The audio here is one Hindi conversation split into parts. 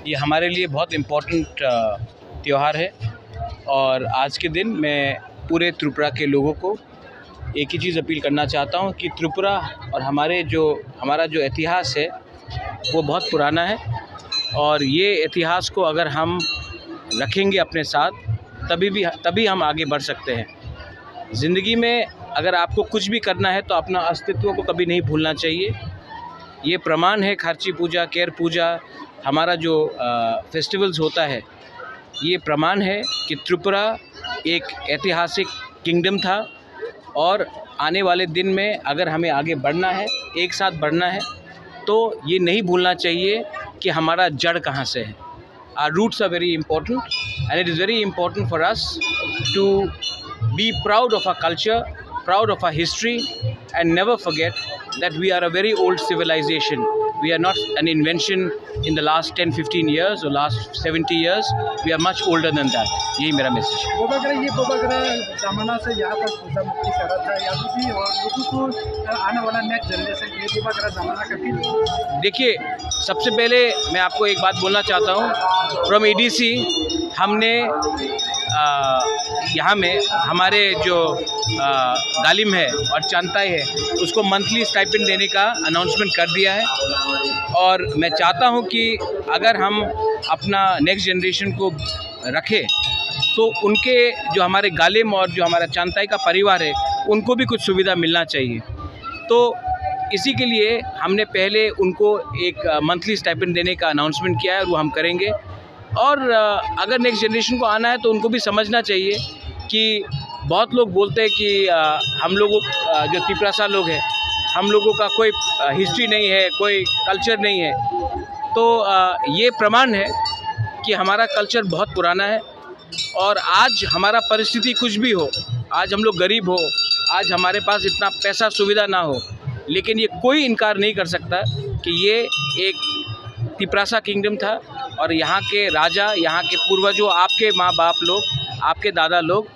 ये हमारे लिए बहुत इम्पोर्टेंट त्यौहार है और आज के दिन मैं पूरे त्रिपुरा के लोगों को एक ही चीज़ अपील करना चाहता हूँ कि त्रिपुरा और हमारा जो इतिहास है वो बहुत पुराना है और ये इतिहास को अगर हम रखेंगे अपने साथ तभी हम आगे बढ़ सकते हैं। ज़िंदगी में अगर आपको कुछ भी करना है तो अपना अस्तित्व को कभी नहीं भूलना चाहिए। ये प्रमाण है खार्ची पूजा, केर पूजा, हमारा जो फेस्टिवल्स होता है, ये प्रमाण है कि त्रिपुरा एक ऐतिहासिक किंगडम था और आने वाले दिन में अगर हमें आगे बढ़ना है, एक साथ बढ़ना है, तो ये नहीं भूलना चाहिए कि हमारा जड़ कहाँ से है। Our roots are very important and it is very important for us to be proud of our culture, proud of our history and never forget that we are a very old civilization. We are not an invention in the last 10-15 years or last 70 years. We are much older than that. यही मेरा मैसेज है। बोबागरा ज़माना से यहाँ पर पूजा मुक्ति करा था या भी और लोगों को आने वाला नेक्स्ट जनरेशन के लिए बोबागरा ज़माना का फील। देखिए, सबसे पहले मैं आपको एक बात बोलना चाहता हूँ। फ्रॉम एडीसी हमने यहाँ में हमारे जो गालिम है और चांताई है उसको मंथली स्टाइपेंड देने का अनाउंसमेंट कर दिया है और मैं चाहता हूँ कि अगर हम अपना नेक्स्ट जनरेशन को रखें तो उनके जो हमारे गालिम और जो हमारा चांताई का परिवार है उनको भी कुछ सुविधा मिलना चाहिए। तो इसी के लिए हमने पहले उनको एक मंथली स्टाइपेंड देने का अनाउंसमेंट किया है और वो हम करेंगे। और अगर नेक्स्ट जनरेशन को आना है तो उनको भी समझना चाहिए कि बहुत लोग बोलते हैं कि हम लोगों जो तिपरासा लोग हैं हम लोगों का कोई हिस्ट्री नहीं है, कोई कल्चर नहीं है। तो ये प्रमाण है कि हमारा कल्चर बहुत पुराना है और आज हमारा परिस्थिति कुछ भी हो, आज हम लोग गरीब हो, आज हमारे पास इतना पैसा सुविधा ना हो, लेकिन ये कोई इनकार नहीं कर सकता कि ये एक तिपरासा किंगडम था और यहाँ के राजा, यहाँ के पूर्वजों, आपके माँ बाप लोग, आपके दादा लोग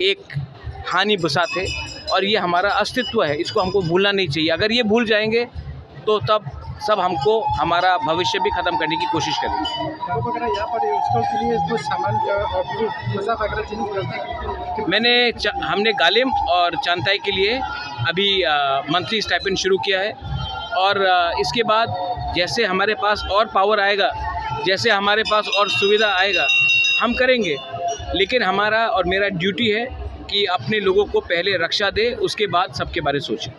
एक हानि बसा थे और ये हमारा अस्तित्व है, इसको हमको भूलना नहीं चाहिए। अगर ये भूल जाएंगे तो तब सब हमको हमारा भविष्य भी ख़त्म करने की कोशिश करेंगे। हमने गालिम और चांताई के लिए अभी मंथली स्टाइपेंड शुरू किया है और इसके बाद जैसे हमारे पास और पावर आएगा, जैसे हमारे पास और सुविधा आएगा, हम करेंगे। लेकिन हमारा और मेरा ड्यूटी है कि अपने लोगों को पहले रक्षा दे, उसके बाद सबके बारे में सोचें।